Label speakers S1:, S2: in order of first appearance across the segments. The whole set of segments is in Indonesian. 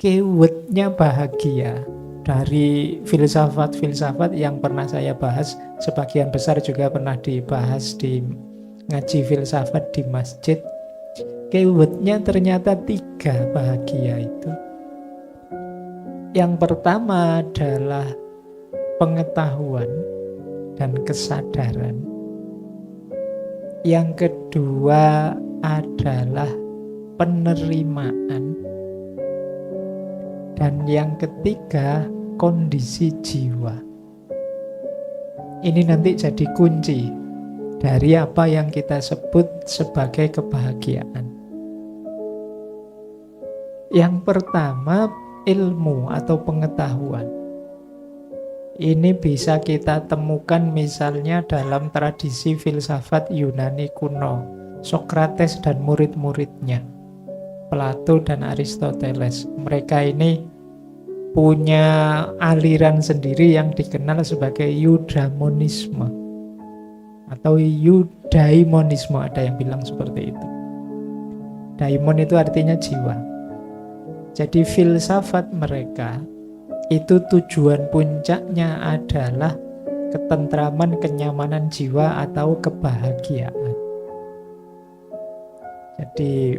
S1: keywordnya bahagia. Dari filsafat-filsafat yang pernah saya bahas, sebagian besar juga pernah dibahas di ngaji filsafat di masjid. Keywordnya ternyata 3 bahagia itu. Yang pertama adalah pengetahuan dan kesadaran. Yang kedua adalah penerimaan. Dan yang ketiga, kondisi jiwa. Ini nanti jadi kunci dari apa yang kita sebut sebagai kebahagiaan. Yang pertama, ilmu atau pengetahuan. Ini bisa kita temukan misalnya dalam tradisi filsafat Yunani kuno, Sokrates dan murid-muridnya, Plato dan Aristoteles. Mereka ini punya aliran sendiri yang dikenal sebagai eudaimonisme atau eudaimonisme, ada yang bilang seperti itu. Daimon itu artinya jiwa. Jadi filsafat mereka itu tujuan puncaknya adalah ketentraman, kenyamanan jiwa atau kebahagiaan. Jadi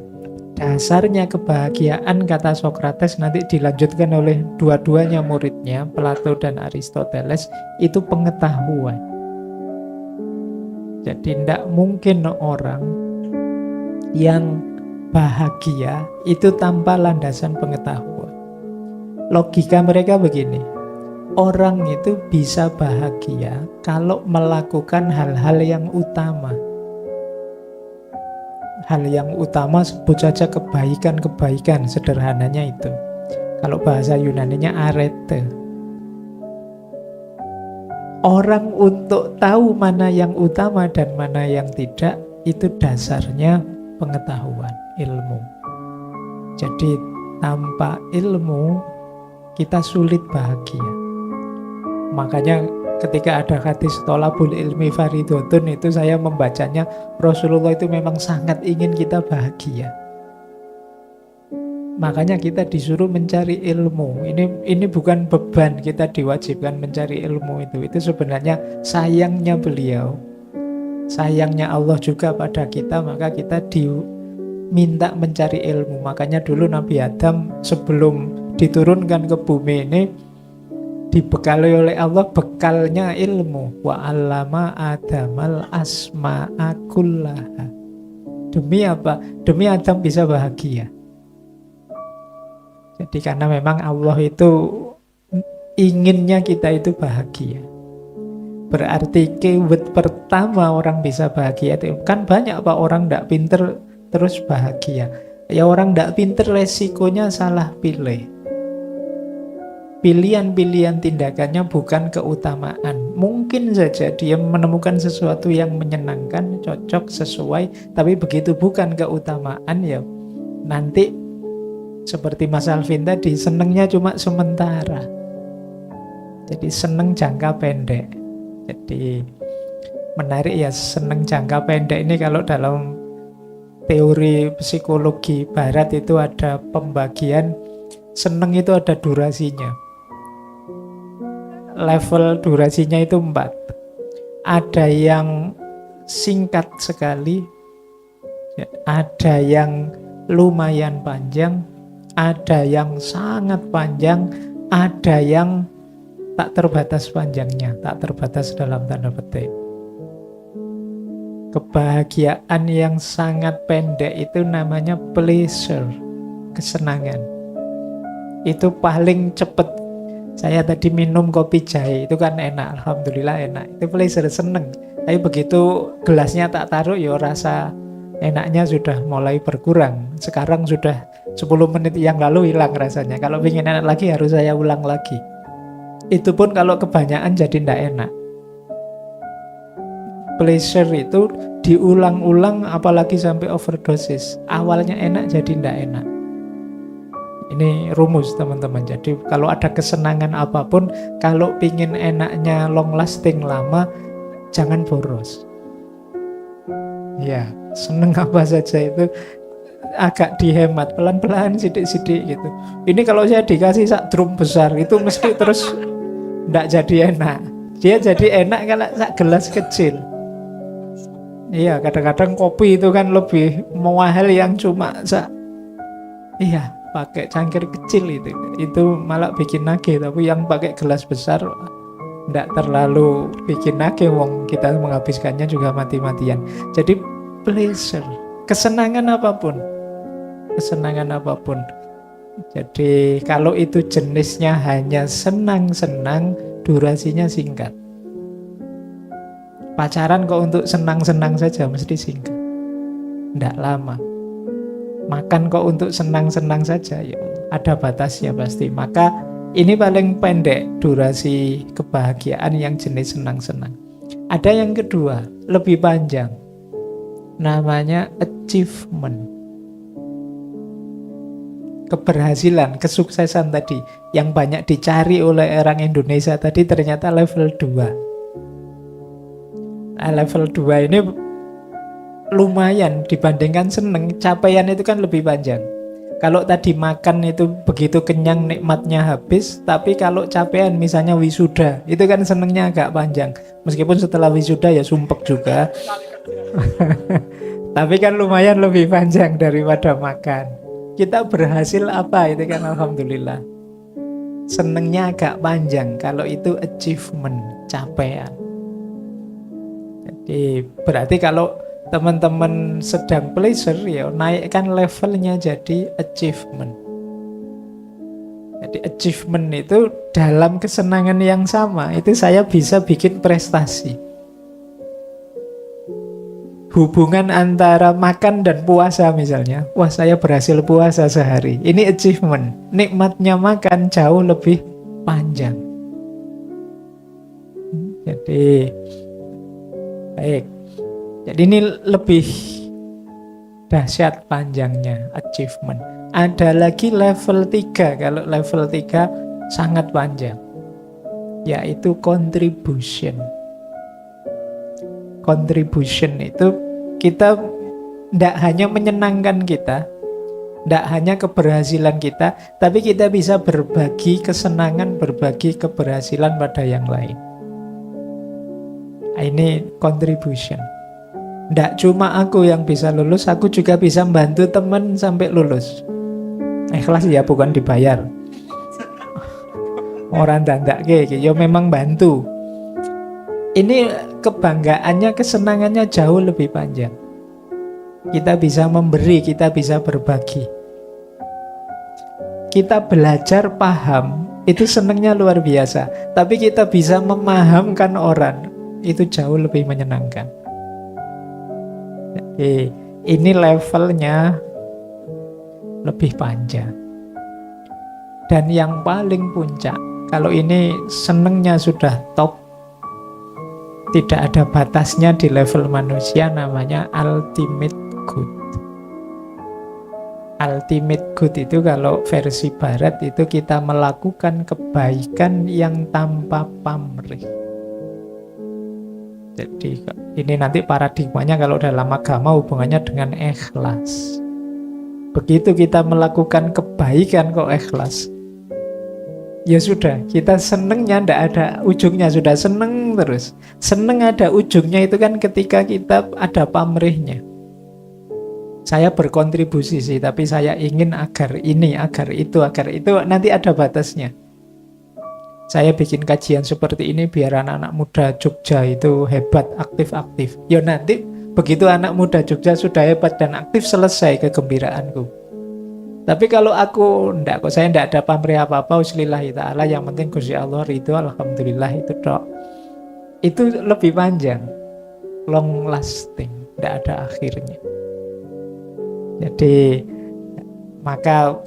S1: dasarnya kebahagiaan, kata Sokrates, nanti dilanjutkan oleh dua-duanya muridnya, Plato dan Aristoteles, itu pengetahuan. Jadi tidak mungkin orang yang bahagia itu tanpa landasan pengetahuan. Logika mereka begini, orang itu bisa bahagia kalau melakukan hal-hal yang utama. Hal yang utama sebut saja kebaikan-kebaikan, sederhananya itu. Kalau bahasa Yunaninya arete. Orang untuk tahu mana yang utama dan mana yang tidak, itu dasarnya pengetahuan, ilmu. Jadi tanpa ilmu kita sulit bahagia. Makanya ketika ada hadis tolabul ilmi faridotun, itu saya membacanya, Rasulullah itu memang sangat ingin kita bahagia. Makanya kita disuruh mencari ilmu. Ini bukan beban, kita diwajibkan mencari ilmu itu. Itu sebenarnya sayangnya beliau, sayangnya Allah juga pada kita, maka kita diminta mencari ilmu. Makanya dulu Nabi Adam sebelum diturunkan ke bumi ini dibekali oleh Allah, bekalnya ilmu. Wa 'allama Adamal asma'a kullaha. Demi apa? Demi Adam bisa bahagia. Jadi karena memang Allah itu inginnya kita itu bahagia. Berarti keyword pertama orang bisa bahagia itu, kan banyak Pak orang tidak pinter terus bahagia. Ya orang tidak pinter resikonya salah pilih. Pilihan-pilihan tindakannya bukan keutamaan. Mungkin saja dia menemukan sesuatu yang menyenangkan, cocok, sesuai, tapi begitu bukan keutamaan, ya nanti seperti Mas Alvin tadi, senengnya cuma sementara. Jadi seneng jangka pendek. Jadi menarik ya, seneng jangka pendek ini kalau dalam teori psikologi barat itu ada pembagian, seneng itu ada durasinya. Level durasinya itu 4. Ada yang singkat sekali, ada yang lumayan panjang, ada yang sangat panjang, ada yang tak terbatas panjangnya, tak terbatas dalam tanda petik. Kebahagiaan yang sangat pendek itu namanya pleasure, kesenangan. Itu paling cepat. Saya tadi minum kopi jahe, itu kan enak, alhamdulillah enak. Itu pleasure, seneng. Tapi begitu gelasnya tak taruh, ya rasa enaknya sudah mulai berkurang. Sekarang sudah 10 menit yang lalu hilang rasanya. Kalau ingin enak lagi harus saya ulang lagi. Itu pun kalau kebanyakan jadi tidak enak. Pleasure itu diulang-ulang, apalagi sampai overdosis. Awalnya enak jadi tidak enak. Ini rumus teman-teman. Jadi kalau ada kesenangan apapun, kalau pingin enaknya long lasting lama, jangan boros. Ya, seneng apa saja itu agak dihemat pelan-pelan sidik-sidik gitu. Ini kalau saya dikasih sak drum besar itu mesti terus ndak jadi enak. Dia jadi enak kalau sak gelas kecil. Iya, kadang-kadang kopi itu kan lebih mahal yang cuma iya, pakai cangkir kecil itu malah bikin nagih. Tapi yang pakai gelas besar ndak terlalu bikin nagih, wong kita menghabiskannya juga mati-matian. Jadi pleasure, kesenangan apapun. Jadi kalau itu jenisnya hanya senang-senang, durasinya singkat. Pacaran kok untuk senang-senang saja mesti singkat, ndak lama. Makan kok untuk senang-senang saja, ya ada batasnya pasti. Maka ini paling pendek durasi kebahagiaan yang jenis senang-senang. Ada yang kedua, lebih panjang. Namanya achievement. Keberhasilan, kesuksesan tadi yang banyak dicari oleh orang Indonesia tadi ternyata level 2. Nah, level 2 ini lumayan dibandingkan seneng. Capaian itu kan lebih panjang. Kalau tadi makan itu begitu kenyang, nikmatnya habis. Tapi kalau capaian misalnya wisuda, itu kan senengnya agak panjang. Meskipun setelah wisuda ya sumpek juga. Tapi kan lumayan lebih panjang daripada makan. Kita berhasil apa itu kan alhamdulillah. Senengnya agak panjang kalau itu achievement, capaian. Jadi berarti kalau teman-teman sedang pleasure ya naikkan levelnya jadi achievement. Jadi achievement itu dalam kesenangan yang sama itu saya bisa bikin prestasi. Hubungan antara makan dan puasa misalnya. Wah, saya berhasil puasa sehari. Ini achievement. Nikmatnya makan jauh lebih panjang. Jadi baik. Jadi ini lebih dahsyat panjangnya achievement. Ada lagi level 3. Kalau level 3 sangat panjang. Yaitu contribution. Contribution itu kita tidak hanya menyenangkan kita, tidak hanya keberhasilan kita, tapi kita bisa berbagi kesenangan, berbagi keberhasilan pada yang lain. Ini contribution. Tidak cuma aku yang bisa lulus, aku juga bisa membantu teman sampai lulus. Ikhlas ya, bukan dibayar. Orang dandak kayak ya memang bantu. Ini kebanggaannya, kesenangannya jauh lebih panjang. Kita bisa memberi, kita bisa berbagi. Kita belajar paham, itu senangnya luar biasa. Tapi kita bisa memahamkan orang, itu jauh lebih menyenangkan. Jadi ini levelnya lebih panjang. Dan yang paling puncak, kalau ini senangnya sudah top, tidak ada batasnya di level manusia, namanya ultimate good. Ultimate good itu kalau versi barat itu kita melakukan kebaikan yang tanpa pamrih. Jadi ini nanti paradigmanya kalau dalam agama hubungannya dengan ikhlas. Begitu kita melakukan kebaikan kok ikhlas, ya sudah, kita senengnya ndak ada ujungnya, sudah seneng terus. Seneng ada ujungnya itu kan ketika kita ada pamrihnya. Saya berkontribusi sih, tapi saya ingin agar ini, agar itu, nanti ada batasnya. Saya bikin kajian seperti ini biar anak-anak muda Jogja itu hebat, aktif-aktif. Ya nanti begitu anak muda Jogja sudah hebat dan aktif, selesai kegembiraanku. Tapi kalau aku ndak, kok saya ndak ada pamrih apa-apa, uslillahi ta'ala, yang penting Gusti Allah ridho, alhamdulillah, itu dok. Itu lebih panjang, long lasting, ndak ada akhirnya. Jadi maka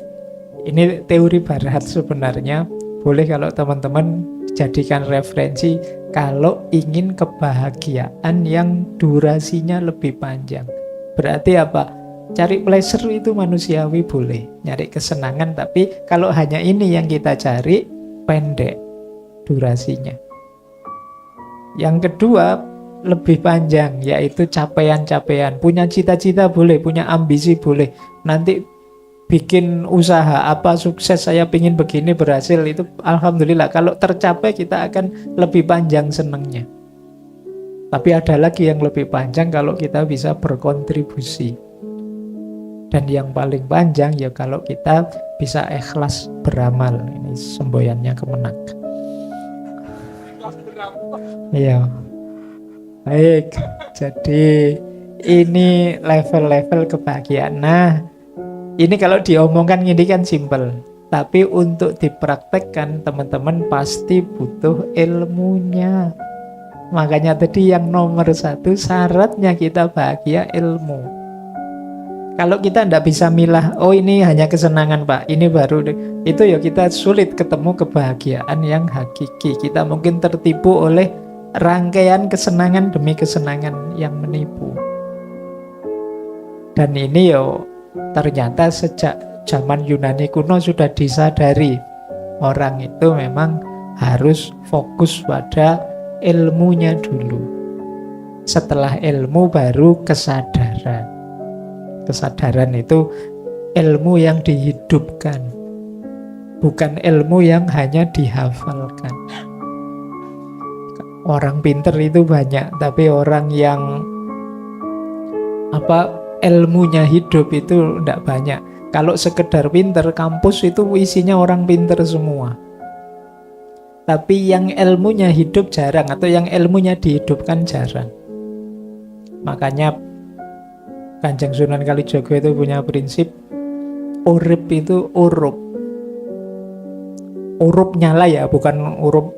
S1: ini teori barat sebenarnya, boleh kalau teman-teman jadikan referensi kalau ingin kebahagiaan yang durasinya lebih panjang. Berarti apa? Cari pleasure itu manusiawi, boleh nyari kesenangan, tapi kalau hanya ini yang kita cari, pendek durasinya. Yang kedua, lebih panjang, yaitu capaian-capaian. Punya cita-cita boleh, punya ambisi boleh. Nanti bikin usaha apa sukses, saya pingin begini berhasil, itu alhamdulillah. Kalau tercapai kita akan lebih panjang senangnya. Tapi ada lagi yang lebih panjang kalau kita bisa berkontribusi. Dan yang paling panjang ya kalau kita bisa ikhlas beramal. Ini semboyannya Kemenak. Iya. Baik, jadi ini level-level kebahagiaan. Nah, ini kalau diomongkan ini kan simpel. Tapi untuk dipraktekkan teman-teman pasti butuh ilmunya. Makanya tadi yang nomor 1 syaratnya kita bahagia ilmu. Kalau kita tidak bisa milah, oh ini hanya kesenangan Pak, ini baru, itu ya kita sulit ketemu kebahagiaan yang hakiki. Kita mungkin tertipu oleh rangkaian kesenangan demi kesenangan yang menipu. Dan ini ya ternyata sejak zaman Yunani kuno sudah disadari. Orang itu memang harus fokus pada ilmunya dulu. Setelah ilmu baru kesadaran. Kesadaran itu ilmu yang dihidupkan, bukan ilmu yang hanya dihafalkan. Orang pinter itu banyak, tapi orang yang ilmunya hidup itu tidak banyak. Kalau sekedar pinter, kampus itu isinya orang pinter semua. Tapi yang ilmunya hidup jarang, atau yang ilmunya dihidupkan jarang. Makanya Kanjeng Sunan Kalijaga itu punya prinsip urip itu urup. Urup nyala ya, bukan urup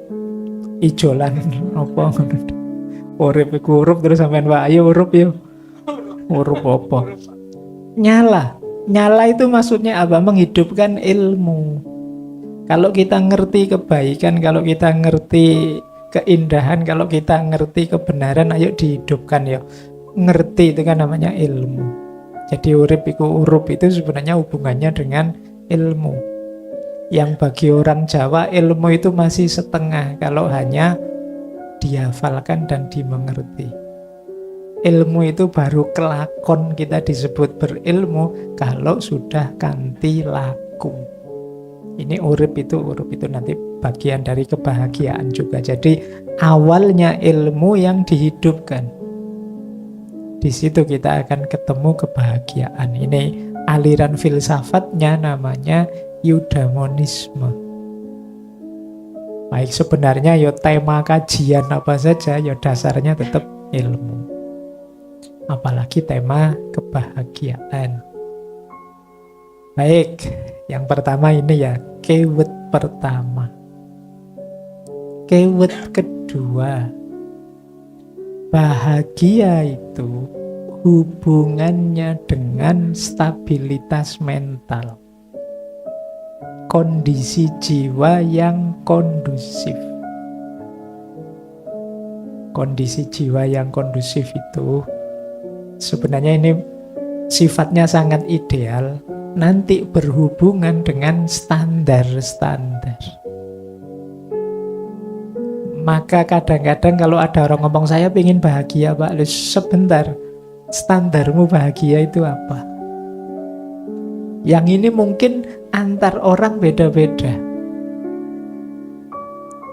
S1: ijolan apa. Urip iku urup terus sampean wae ayo urup yo. Urup apa? Nyala. Nyala itu maksudnya apa? Menghidupkan ilmu. Kalau kita ngerti kebaikan, kalau kita ngerti keindahan, kalau kita ngerti kebenaran, ayo dihidupkan ya. Ngerti itu kan namanya ilmu. Jadi urip iku urup itu sebenarnya hubungannya dengan ilmu. Yang bagi orang Jawa ilmu itu masih setengah kalau hanya dihafalkan dan dimengerti. Ilmu itu baru kelakon, kita disebut berilmu kalau sudah kanthi laku. Ini urip itu nanti bagian dari kebahagiaan juga. Jadi awalnya ilmu yang dihidupkan. Di situ kita akan ketemu kebahagiaan. Ini aliran filsafatnya namanya eudaimonisme. Baik, sebenarnya ya tema kajian apa saja ya dasarnya tetap ilmu. Apalagi tema kebahagiaan. Baik, yang pertama ini ya, keyword pertama. Keyword kedua, bahagia itu hubungannya dengan stabilitas mental. Kondisi jiwa yang kondusif. Kondisi jiwa yang kondusif itu sebenarnya ini sifatnya sangat ideal, nanti berhubungan dengan standar-standar. Maka kadang-kadang kalau ada orang ngomong saya ingin bahagia Pak, sebentar, standarmu bahagia itu apa? Yang ini mungkin antar orang beda-beda.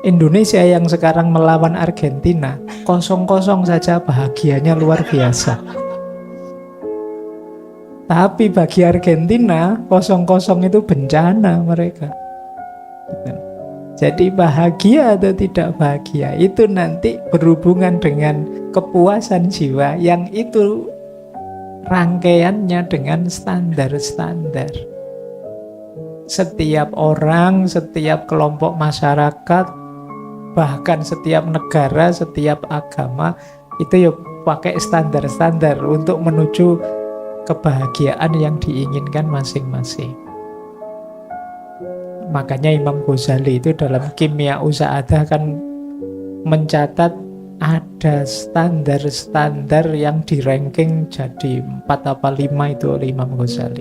S1: Indonesia yang sekarang melawan Argentina 0-0 saja bahagianya luar biasa. Tapi bagi Argentina 0-0 itu bencana mereka. Jadi bahagia atau tidak bahagia itu nanti berhubungan dengan kepuasan jiwa yang itu rangkaiannya dengan standar-standar. Setiap orang, setiap kelompok masyarakat, bahkan setiap negara, setiap agama itu ya pakai standar-standar untuk menuju kebahagiaan yang diinginkan masing-masing. Makanya Imam Ghazali itu dalam Kimia Sa'adah kan mencatat ada standar-standar yang di-ranking jadi 4 apa 5 itu oleh Imam Ghazali.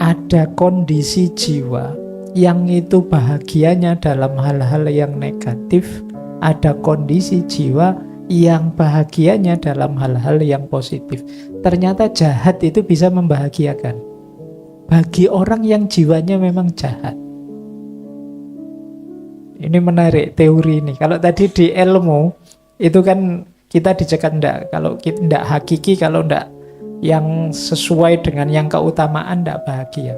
S1: Ada kondisi jiwa yang itu bahagianya dalam hal-hal yang negatif, ada kondisi jiwa yang bahagianya dalam hal-hal yang positif. Ternyata jahat itu bisa membahagiakan bagi orang yang jiwanya memang jahat. Ini menarik teori ini. Kalau tadi di ilmu itu kan kita dicekat ndak, kalau kita ndak hakiki, kalau ndak yang sesuai dengan yang keutamaan ndak bahagia.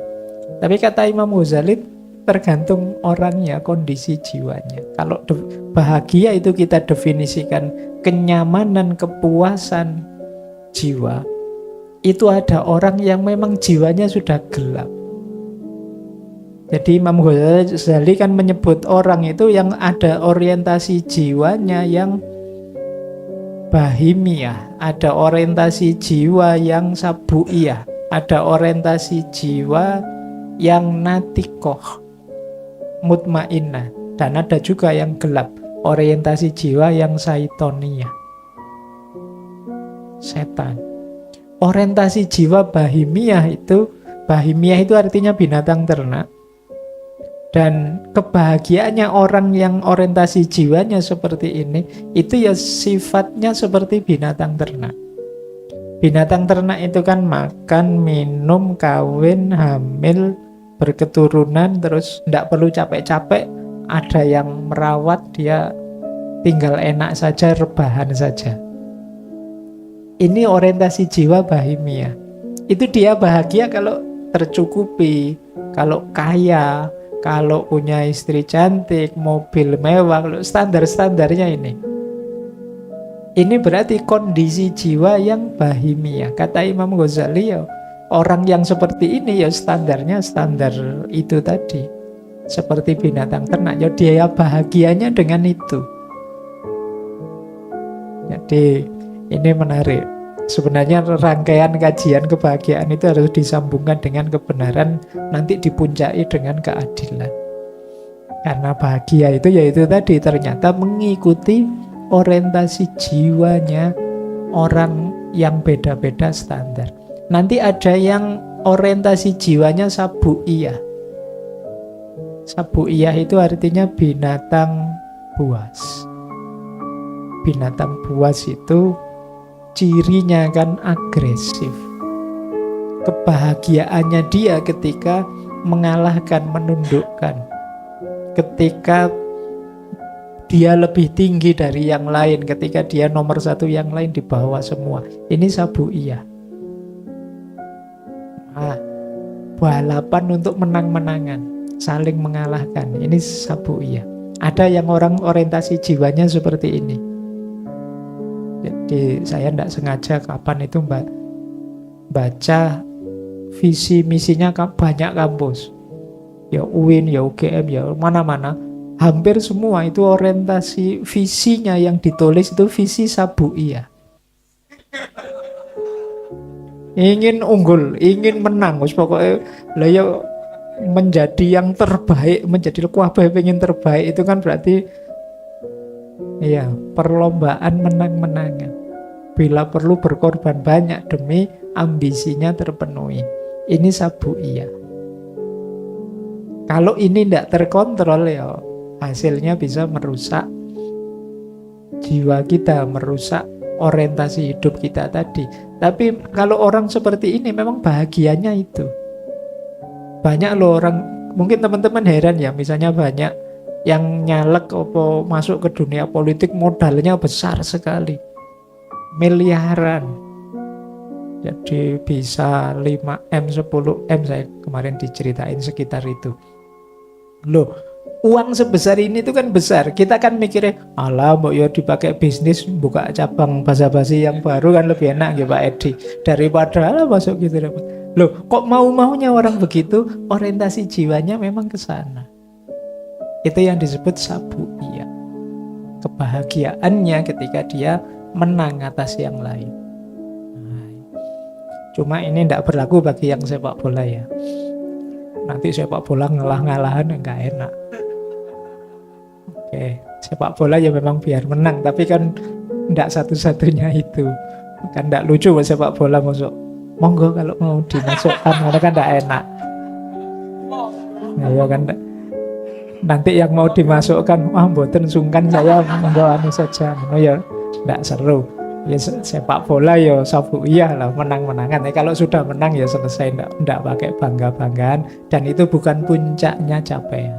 S1: Tapi kata Imam Ghazali tergantung orangnya, kondisi jiwanya. Kalau bahagia itu kita definisikan kenyamanan, kepuasan jiwa. Itu ada orang yang memang jiwanya sudah gelap. Jadi Imam Ghazali kan menyebut orang itu yang ada orientasi jiwanya yang bahimiyah, ada orientasi jiwa yang sabuiyah, ada orientasi jiwa yang natikoh, mutmainnah, dan ada juga yang gelap, orientasi jiwa yang saitoniyah, setan. Orientasi jiwa bahimiyah itu artinya binatang ternak. Dan kebahagiaannya orang yang orientasi jiwanya seperti ini, itu ya sifatnya seperti binatang ternak. Binatang ternak itu kan makan, minum, kawin, hamil, berketurunan, terus tidak perlu capek-capek, ada yang merawat, dia tinggal enak saja, rebahan saja. Ini orientasi jiwa bahimia. Itu dia bahagia kalau tercukupi, kalau kaya, kalau punya istri cantik, mobil mewah, kalau standar-standarnya ini. Ini berarti kondisi jiwa yang bahimia. Kata Imam Ghazali ya, orang yang seperti ini ya standarnya standar itu tadi. Seperti binatang ternak, ya dia bahagianya dengan itu. Jadi ini menarik. Sebenarnya rangkaian kajian kebahagiaan itu harus disambungkan dengan kebenaran, nanti dipuncai dengan keadilan. Karena bahagia itu yaitu tadi ternyata mengikuti orientasi jiwanya orang yang beda-beda standar. Nanti ada yang orientasi jiwanya sabuiyah. Sabuiyah itu artinya binatang buas. Binatang buas itu cirinya kan agresif. Kebahagiaannya dia ketika mengalahkan, menundukkan. Ketika dia lebih tinggi dari yang lain, ketika dia nomor satu, yang lain di bawah semua. Ini sabuiyah. Balapan untuk menang-menangan, saling mengalahkan. Ini sabuiyah. Ada yang orang orientasi jiwanya seperti ini. Jadi saya tidak sengaja kapan itu baca visi misinya banyak kampus, ya UIN, ya UGM, ya mana-mana, hampir semua itu orientasi visinya yang ditulis itu visi sabuiyah. Ingin unggul, ingin menang, pokoknya lah ya menjadi yang terbaik, menjadi kuabah pengen terbaik itu kan berarti iya, perlombaan menang-menangan. Bila perlu berkorban banyak demi ambisinya terpenuhi. Ini sabuiyah. Kalau ini tidak terkontrol ya hasilnya bisa merusak jiwa kita, merusak orientasi hidup kita tadi. Tapi kalau orang seperti ini memang bahagianya itu. Banyak loh orang, mungkin teman-teman heran ya, misalnya banyak yang nyalek apa masuk ke dunia politik modalnya besar sekali, miliaran. Jadi bisa 5M, 10M, saya kemarin diceritain sekitar itu. Loh, uang sebesar ini tuh kan besar. Kita kan mikirnya, alah mau ya dipakai bisnis, buka cabang basa-basi yang baru kan lebih enak ya Pak Edi, daripada lah masuk gitu. Loh, kok mau-maunya orang begitu? Orientasi jiwanya memang ke sana. Itu yang disebut sabuiyah. Kebahagiaannya ketika dia menang atas yang lain. Cuma ini tidak berlaku bagi yang sepak bola ya. Nanti sepak bola ngalah-ngalahan enggak enak. Oke, sepak bola ya memang biar menang, tapi kan tidak satu-satunya itu. Kan tidak lucu buat sepak bola masuk. Monggo kalau mau dimasukkan, karena kan tidak enak. Nah, ya kan. Nanti yang mau dimasukkan, wah mboten sungkan saya monggo anu saja. No ya, Nggak seru. Ya sepak bola ya sabuiyah lah, menang-menangan. Kalau sudah menang ya selesai, nggak pakai bangga-banggaan. Dan itu bukan puncaknya capaian.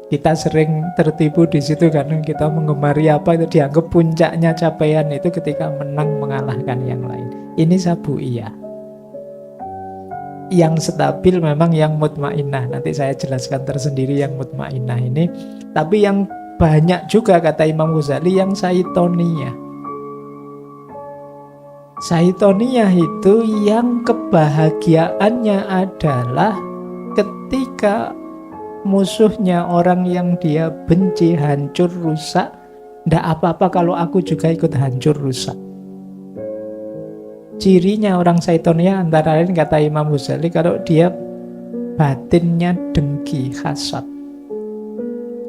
S1: Kita sering tertipu di situ karena kita menggemari apa itu dianggap puncaknya capaian itu ketika menang mengalahkan yang lain. Ini sabuiyah. Yang stabil memang yang mutmainnah. Nanti saya jelaskan tersendiri yang mutmainnah ini. Tapi yang banyak juga kata Imam Ghazali yang saitoniyah. Saitoniyah itu yang kebahagiaannya adalah ketika musuhnya orang yang dia benci hancur rusak, ndak apa-apa kalau aku juga ikut hancur rusak. Cirinya orang saitoniyah antara lain kata Imam Ghazali kalau dia batinnya dengki, hasad.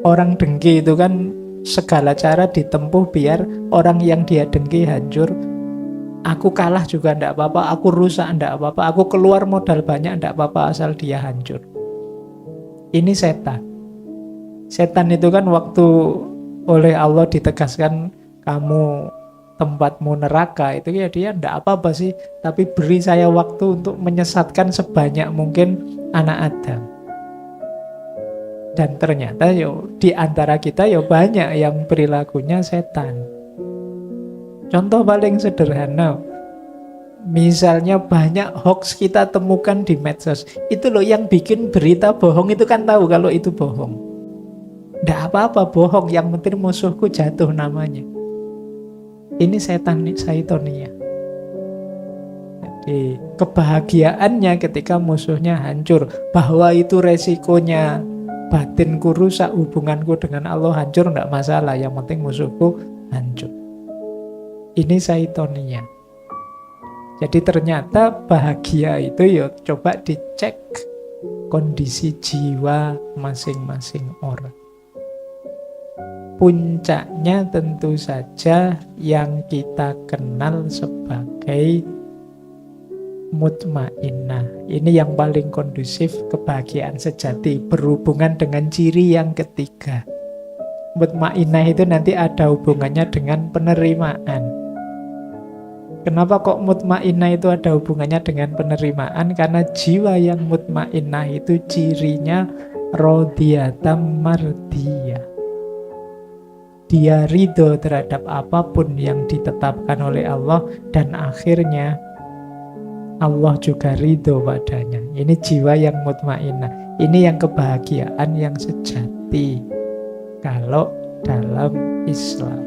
S1: Orang dengki itu kan segala cara ditempuh biar orang yang dia dengki hancur. Aku kalah juga ndak apa-apa, aku rusak ndak apa-apa, aku keluar modal banyak ndak apa-apa asal dia hancur. Ini setan. Setan itu kan waktu oleh Allah ditegaskan kamu tempatmu neraka, itu ya dia ndak apa-apa sih, tapi beri saya waktu untuk menyesatkan sebanyak mungkin anak Adam. Dan ternyata yo di antara kita yo banyak yang perilakunya setan. Contoh paling sederhana, misalnya banyak hoax kita temukan di medsos. Itu loh yang bikin berita bohong itu kan tahu kalau itu bohong. Nggak apa-apa bohong, yang penting musuhku jatuh namanya. Ini setan saitonia. Jadi kebahagiaannya ketika musuhnya hancur, bahwa itu resikonya batinku rusak, hubunganku dengan Allah hancur, nggak masalah. Yang penting musuhku hancur. Ini saitonia. Jadi ternyata bahagia itu ya coba dicek kondisi jiwa masing-masing orang. Puncaknya tentu saja yang kita kenal sebagai mutmainnah. Ini yang paling kondusif kebahagiaan sejati, berhubungan dengan ciri yang ketiga. Mutmainnah itu nanti ada hubungannya dengan penerimaan. Kenapa kok mutmainnah itu ada hubungannya dengan penerimaan? Karena jiwa yang mutmainnah itu cirinya radhiyatam mardiyah. Dia ridho terhadap apapun yang ditetapkan oleh Allah dan akhirnya Allah juga ridho padanya. Ini jiwa yang mutmainnah. Ini yang kebahagiaan yang sejati kalau dalam Islam.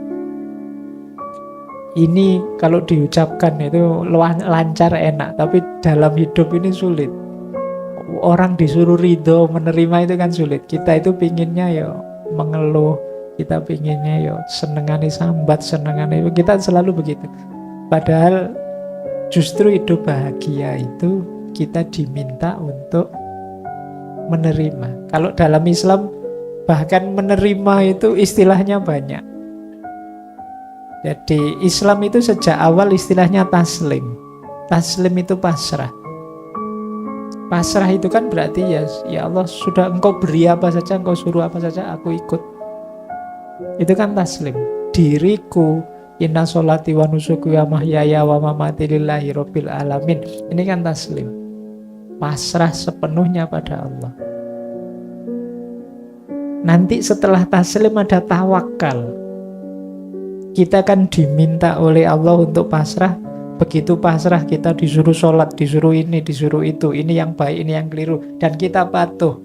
S1: Ini kalau diucapkan itu lancar enak, tapi dalam hidup ini sulit. Orang disuruh ridho menerima itu kan sulit. Kita itu pinginnya ya mengeluh, kita pinginnya ya senengane sambat, senengane, kita selalu begitu. Padahal justru hidup bahagia itu kita diminta untuk menerima. Kalau dalam Islam bahkan menerima itu istilahnya banyak. Jadi Islam itu sejak awal istilahnya taslim. Taslim itu pasrah. Pasrah itu kan berarti ya Allah sudah engkau beri apa saja, engkau suruh apa saja, aku ikut. Itu kan taslim. Diriku, inna sholati wa nusuki wa mahyaya wa mamati lillahi rabbil alamin. Ini kan taslim. Pasrah sepenuhnya pada Allah. Nanti setelah taslim ada tawakal. Kita kan diminta oleh Allah untuk pasrah. Begitu pasrah kita disuruh sholat, disuruh ini, disuruh itu. Ini yang baik, ini yang keliru. Dan kita patuh.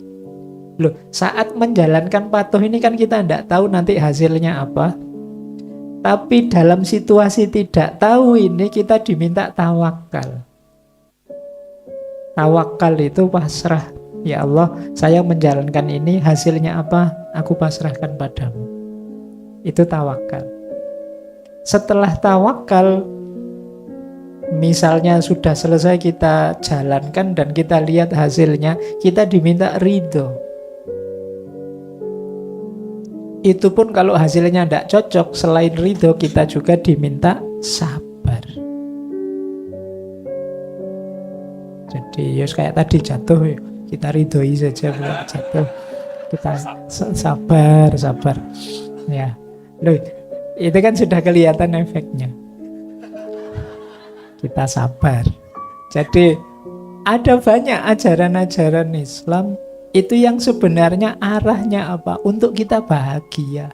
S1: Loh, saat menjalankan patuh ini kan kita tidak tahu nanti hasilnya apa. Tapi dalam situasi tidak tahu ini kita diminta tawakal. Tawakal itu pasrah. Ya Allah, saya menjalankan ini, hasilnya apa? Aku pasrahkan padamu. Itu tawakal. Setelah tawakal, misalnya sudah selesai kita jalankan dan kita lihat hasilnya, kita diminta ridho. Itu pun kalau hasilnya tidak cocok, selain ridho kita juga diminta sabar. Jadi kayak tadi jatuh, kita ridhoi saja, jatuh kita sabar. Ya, loh. Itu kan sudah kelihatan efeknya. Kita sabar. Jadi ada banyak ajaran-ajaran Islam itu yang sebenarnya arahnya apa? Untuk kita bahagia.